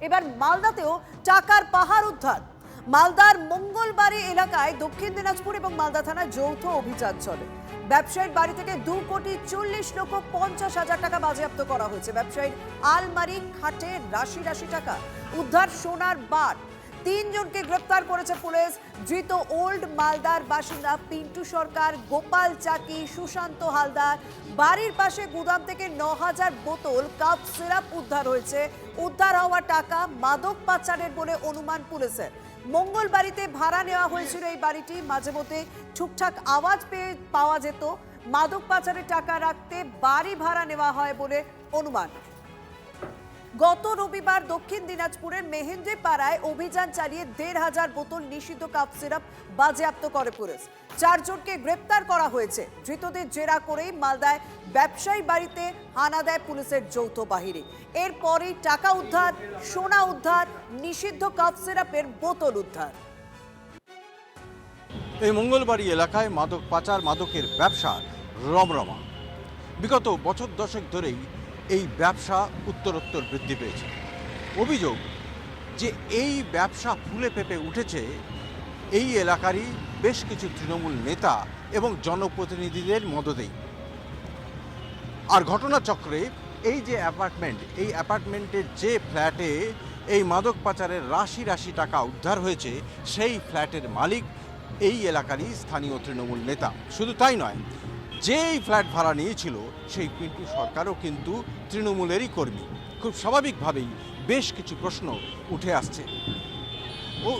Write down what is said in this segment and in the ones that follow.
এবার মালদাতেও টাকার পাহাড় উদ্ধার। মালদার মঙ্গলবাড়ি এলাকায় দক্ষিণ দিনাজপুর এবং মালদা থানার যৌথ অভিযান চলে। ব্যবসায়ীর বাড়ি থেকে 2,40,50,000 টাকা বাজেয়াপ্ত করা হয়েছে। ব্যবসায়ীর আলমারি খাটে রাশি রাশি টাকা উদ্ধার, সোনার বার। 3 জনকে গ্রেপ্তার করেছে পুলিশ। ধৃত ওল্ড মালদার বাসিন্দা পিন্টু সরকার, গোপাল চাকি, সুশান্ত হালদার। বাড়ির পাশে গুদাম থেকে 9,000 বোতল কাপ সিরাপ উদ্ধার হয়েছে। উদ্ধার হওয়া টাকা মাদক পাচারের বলে অনুমান পুলিশের। মঙ্গলবাড়িতে ভাড়া নেওয়া হয়েছিল এই বাড়িটি। মাঝে মধ্যে ঠিকঠাক আওয়াজ পাওয়া যেত। মাদক পাচারের টাকা রাখতে বাড়ি ভাড়া নেওয়া হয় বলে অনুমান। গত রবিবার দক্ষিণ দিনাজপুরের মেহেন্দ্রে পাড়ায় অভিযান চালিয়ে 1,500 বোতল নিষিদ্ধ কাপ সিরাপ বাজেয়াপ্ত করে পুলিশ। 4 জনকে গ্রেপ্তার করা হয়েছে। ধৃতদের জেরা করেই মালদায় ব্যবসায়ী বাড়িতে হানা দেয় পুলিশের যৌথ বাহিনী। এরপরই টাকা উদ্ধার, সোনা উদ্ধার, নিষিদ্ধ কাপ সিরাপের বোতল উদ্ধার। এই মঙ্গলবাড়ি এলাকায় মাদক পাচার, মাদকের ব্যবসা রমরমা। বিগত বছর দশেক ধরেই এই ব্যবসা উত্তরোত্তর বৃদ্ধি পেয়েছে। অভিযোগ যে এই ব্যবসা ফুলে ফেঁপে উঠেছে এই এলাকারই বেশ কিছু তৃণমূল নেতা এবং জনপ্রতিনিধিদের মদতেই। আর ঘটনাচক্রে এই যে অ্যাপার্টমেন্ট, এই অ্যাপার্টমেন্টের যে ফ্ল্যাটে এই মাদক পাচারের রাশি রাশি টাকা উদ্ধার হয়েছে, সেই ফ্ল্যাটের মালিক এই এলাকারই স্থানীয় তৃণমূল নেতা। শুধু তাই নয়, যেই ফ্ল্যাট ভাড়া নিয়েছিল সেই পিন্টু সরকারও কিন্তু তৃণমূলেরই কর্মী। খুব স্বাভাবিকভাবেই বেশ কিছু প্রশ্ন উঠে আসছে। ও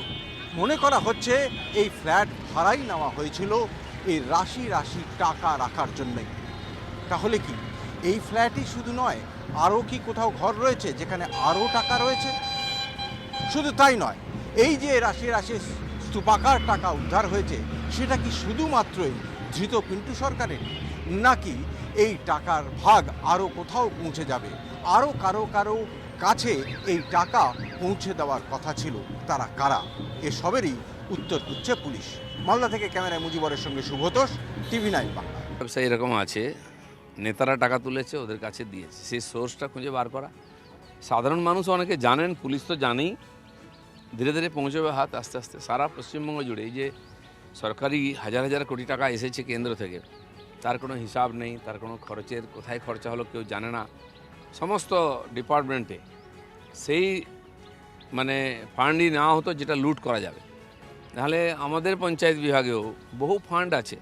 মনে করা হচ্ছে এই ফ্ল্যাট ভাড়াই নেওয়া হয়েছিল এই রাশি রাশি টাকা রাখার জন্যই। তাহলে কি এই ফ্ল্যাটই শুধু নয়, আরও কি কোথাও ঘর রয়েছে যেখানে আরও টাকা রয়েছে? শুধু তাই নয়, এই যে রাশি রাশি স্তূপাকার টাকা উদ্ধার হয়েছে সেটা কি শুধুমাত্রই ধৃত পিন্টু সরকারের, নাকি এই টাকার ভাগ আরও কোথাও পৌঁছে যাবে? আরও কারো কাছে এই টাকা পৌঁছে দেওয়ার কথা ছিল। তারা কারা? এসবেরই উত্তর খুঁজছে পুলিশ। মালদা থেকে ক্যামেরায় মুজিবরের সঙ্গে শুভতোষ, TV9 বাংলা। ব্যবসা এরকম আছে, নেতারা টাকা তুলেছে, ওদের কাছে দিয়েছে, সেই সোর্সটা খুঁজে বার করা। সাধারণ মানুষ অনেকে জানেন, পুলিশ তো জানেই। ধীরে ধীরে পৌঁছবে হাত আস্তে আস্তে সারা পশ্চিমবঙ্গ জুড়ে। এই যে সরকারি হাজার হাজার কোটি টাকা এসেছে কেন্দ্র থেকে, তার কোনো হিসাব নেই, তার কোনো খরচের কোথায় খরচা হলো কেউ জানে না। সমস্ত ডিপার্টমেন্টে সেই ফান্ডই নেওয়া হতো যেটা লুট করা যাবে। নাহলে আমাদের পঞ্চায়েত বিভাগেও বহু ফান্ড আছে,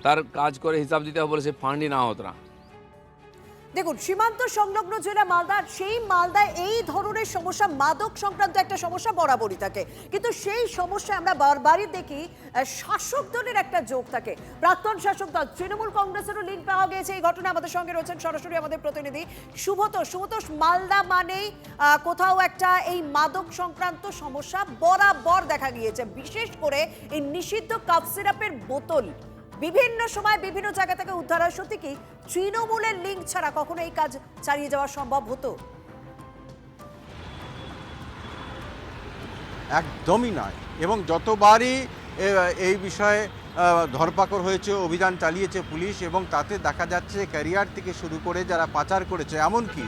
তার কাজ করে হিসাব দিতে হবে বলে সে ফান্ডই নেওয়া হতো না। দেখুন, সীমান্ত সংলগ্ন জেলা মালদার, সেই মালদায় এই ধরনের সমস্যা, মাদক সংক্রান্ত একটা সমস্যা বরাবরই থাকে। কিন্তু সেই সমস্যা আমরা বারবারই দেখি শাসক দলের একটা যোগ থাকে। প্রাক্তন শাসক দল তৃণমূল কংগ্রেসেরও লিঙ্ক পাওয়া গেছে এই ঘটনা। আমাদের সঙ্গে রয়েছেন সরাসরি আমাদের প্রতিনিধি শুভতোষ। মালদা মানেই কোথাও একটা এই মাদক সংক্রান্ত সমস্যা বরাবর দেখা গিয়েছে, বিশেষ করে এই নিষিদ্ধ কাপ সিরাপের বোতল বিভিন্ন সময় বিভিন্ন জায়গা থেকে উদ্ধার হয়। সত্যি কি তৃণমূলের লিঙ্ক ছাড়া কখনো এই কাজ চালিয়ে যাওয়া সম্ভব হতো? একদমই নয়। এবং যতবারই এই বিষয়ে ধরপাকড় হয়েছে, অভিযান চালিয়েছে পুলিশ, এবং তাতে দেখা যাচ্ছে ক্যারিয়ার থেকে শুরু করে যারা পাচার করেছে, এমনকি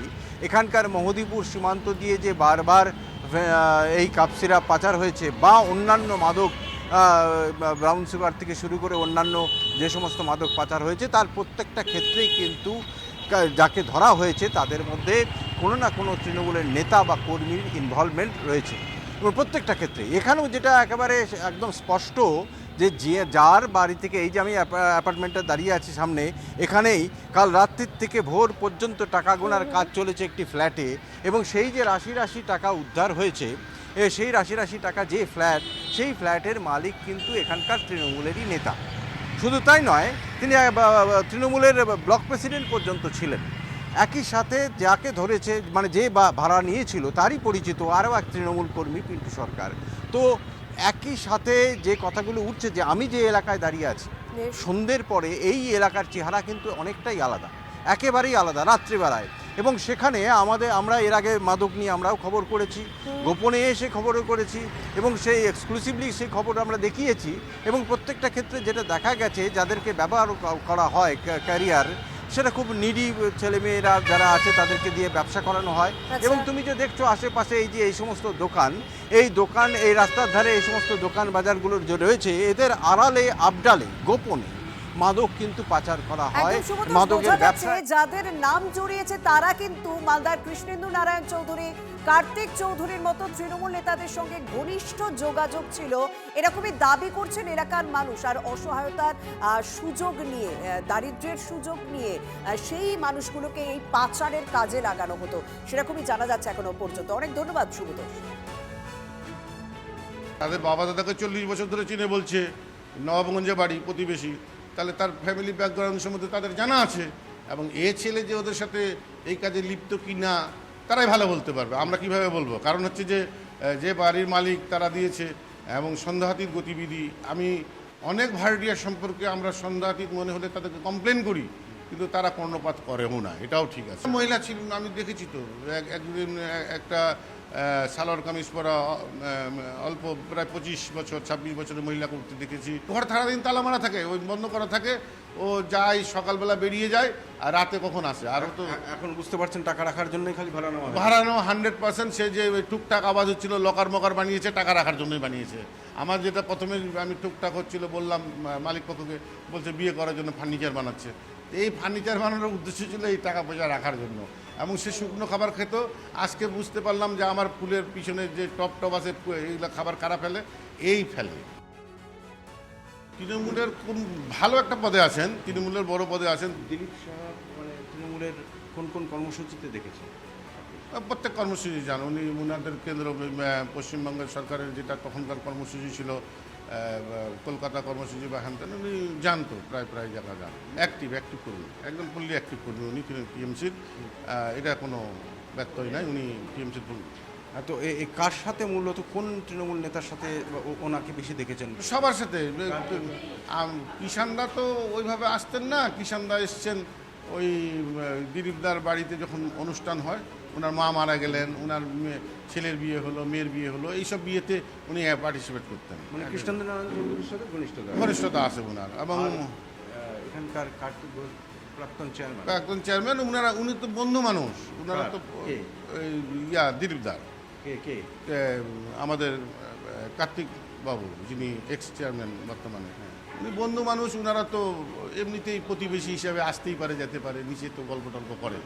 এখানকার মহদীপুর সীমান্ত দিয়ে যে বারবার এই কাপ সিরাপ পাচার হয়েছে বা অন্যান্য মাদক, ব্রাউন সুগার থেকে শুরু করে অন্যান্য যে সমস্ত মাদক পাচার হয়েছে, তার প্রত্যেকটা ক্ষেত্রেই কিন্তু যাকে ধরা হয়েছে তাদের মধ্যে কোনো না কোনো তৃণমূলের নেতা বা কর্মীর ইনভলভমেন্ট রয়েছে। এবং প্রত্যেকটা ক্ষেত্রে এখানেও যেটা একেবারে একদম স্পষ্ট যে যার বাড়ি থেকে, এই যে আমি অ্যাপার্টমেন্টে দাঁড়িয়ে আছি সামনে, এখানেই কাল রাত্রির থেকে ভোর পর্যন্ত টাকা গোনার কাজ চলেছে একটি ফ্ল্যাটে। এবং সেই যে রাশি রাশি টাকা উদ্ধার হয়েছে, সেই রাশি রাশি টাকা যে ফ্ল্যাট, সেই ফ্ল্যাটের মালিক কিন্তু এখানকার তৃণমূলেরই নেতা। শুধু তাই নয়, তিনি তৃণমূলের ব্লক প্রেসিডেন্ট পর্যন্ত ছিলেন। একই সাথে যাকে ধরেছে, যে ভাড়া নিয়েছিল, তারই পরিচিত আরও এক তৃণমূল কর্মী পিন্টু সরকার। তো একই সাথে যে কথাগুলো উঠছে, যে আমি যে এলাকায় দাঁড়িয়ে আছি, সন্ধ্যের পরে এই এলাকার চেহারা কিন্তু অনেকটাই আলাদা, একেবারেই আলাদা রাত্রিবেলায়। এবং সেখানে আমরা এর আগে মাদক নিয়ে আমরাও খবর করেছি, গোপনে এসে খবর করেছি, এবং সেই এক্সক্লুসিভলি সেই খবর আমরা দেখিয়েছি। এবং প্রত্যেকটা ক্ষেত্রে যেটা দেখা গেছে, যাদেরকে ব্যবহার করা হয় ক্যারিয়ার, সেটা খুব নিডি ছেলেমেয়েরা যারা আছে তাদেরকে দিয়ে ব্যবসা করানো হয়। আচ্ছা। এবং তুমি যে দেখছো আশেপাশে এই যে এই সমস্ত দোকান, এই রাস্তার ধারে এই সমস্ত দোকান বাজারগুলোর যে রয়েছে, এদের আড়ালে আবডালে গোপনে মাদক কিন্তু পাচার করা হয়। একদম সুবোধ, মাদকের বোঝা যাচ্ছে ব্যবসা যাদের নাম জড়িয়েছে তারা কিন্তু মালদার কৃষ্ণেন্দু নারায়ণ চৌধুরী, কার্তিক চৌধুরীর মতো তৃণমূল নেতাদের সঙ্গে ঘনিষ্ঠ যোগাযোগ ছিল, এরকমই দাবি করছেন এলাকার মানুষ। আর অসহায়তার সুযোগ নিয়ে, দারিদ্র্যের সুযোগ নিয়ে সেই মানুষগুলোকে এই পাচারের কাজে লাগানো হতো, সেরকমই জানা যাচ্ছে এখনো পর্যন্ত। অনেক ধন্যবাদ সুবোধ। তাদের বাবা দাদাকে 40 বছর ধরে চিনে বলছে, নবাবগঞ্জে বাড়ি, প্রতিবেশী, তাহলে তার ফ্যামিলি ব্যাকগ্রাউন্ড সম্বন্ধে তাদের জানা আছে। এবং এ ছেলে যে ওদের সাথে এই কাজে লিপ্ত কি না তারাই ভালো বলতে পারবে, আমরা কিভাবে বলবো? কারণ হচ্ছে যে বাড়ির মালিক তারা দিয়েছে এবং সন্দেহাতীত গতিবিধি। আমি অনেক ভাড়াটিয়ার সম্পর্কে আমরা সন্দেহাতীত মনে হলে তাদেরকে কমপ্লেন করি, কিন্তু তারা কর্ণপাত করেও না, এটাও ঠিক আছে। মহিলা ছিল, আমি দেখেছি তো একদিন একটা সালোয়ার কামিজ পরা অল্প প্রায় 25 বছর 26 বছরের মহিলা করতে দেখেছি। ঘর সারাদিন তালা মারা থাকে, ওই বন্ধ করা থাকে, ও যায় সকালবেলা বেরিয়ে যায় আর রাতে কখন আসে। আর তো এখন বুঝতে পারছেন টাকা রাখার জন্যই খালি ভাড়া নেওয়া হয়। ভাড়ানো 100%। সে যে ওই টুকটাক আওয়াজ হচ্ছিল, লকার মকার বানিয়েছে, টাকা রাখার জন্যই বানিয়েছে। আমার যেটা প্রথমে আমি টুকটাক হচ্ছিল বললাম মালিক পক্ষকে, বলছে বিয়ে করার জন্য ফার্নিচার বানাচ্ছে। এই ফার্নিচার বানানোর উদ্দেশ্য ছিল এই টাকা পয়সা রাখার জন্য, এবং সে শুকনো খাবার খেত। আজকে বুঝতে পারলাম যে আমার ফুলের পিছনে যে টপ আছে এইগুলো খাবার কারা ফেলে, এই ফেলে। তৃণমূলের কোন ভালো একটা পদে আছেন, তৃণমূলের বড় পদে আছেন। দিলীপ শাহ মানে তৃণমূলের কোন কোন কর্মসূচিতে দেখেছে? প্রত্যেক কর্মসূচি যান উনি, ওনাদের কেন্দ্র পশ্চিমবঙ্গের সরকারের যেটা তখনকার কর্মসূচি ছিল, কলকাতা কর্মসূচি বা হ্যান তেন, উনি জানতো প্রায় জায়গা যান। অ্যাক্টিভ কর্মী, একদম ফুললি অ্যাক্টিভ কর্মী উনি টিএমসির। এটা কোনো ব্যত্যয় নাই, উনি টিএমসির ফুল। তো এই কার সাথে মূলত কোন তৃণমূল নেতার সাথে ওনাকে বেশি দেখেছেন? সবার সাথে। কিষানদা তো ওইভাবে আসতেন না, কিষানদা এসছেন ওই দিলীপদার বাড়িতে যখন অনুষ্ঠান হয়, ওনার মা মারা গেলেন, ওনার ছেলের বিয়ে হলো, মেয়ের বিয়ে হলো, এইসব বিয়েতে উনি পার্টিসিপেট করতেন। মানে কৃষ্ণেন্দু নারায়ণ চৌধুরীর সাথে ঘনিষ্ঠতা আছে ওনার। এবং এখানকার প্রাক্তন চেয়ারম্যান উনি তো বন্ধু মানুষ, ওনারা তো দিলীপদার আমাদের কার্তিক বাবু, যিনি এক্স চেয়ারম্যান বর্তমানে, উনি বন্ধু মানুষ। ওনারা তো এমনিতেই প্রতিবেশী হিসাবে আসতেই পারে, যেতে পারে, নিচে তো গল্প টল্প করে।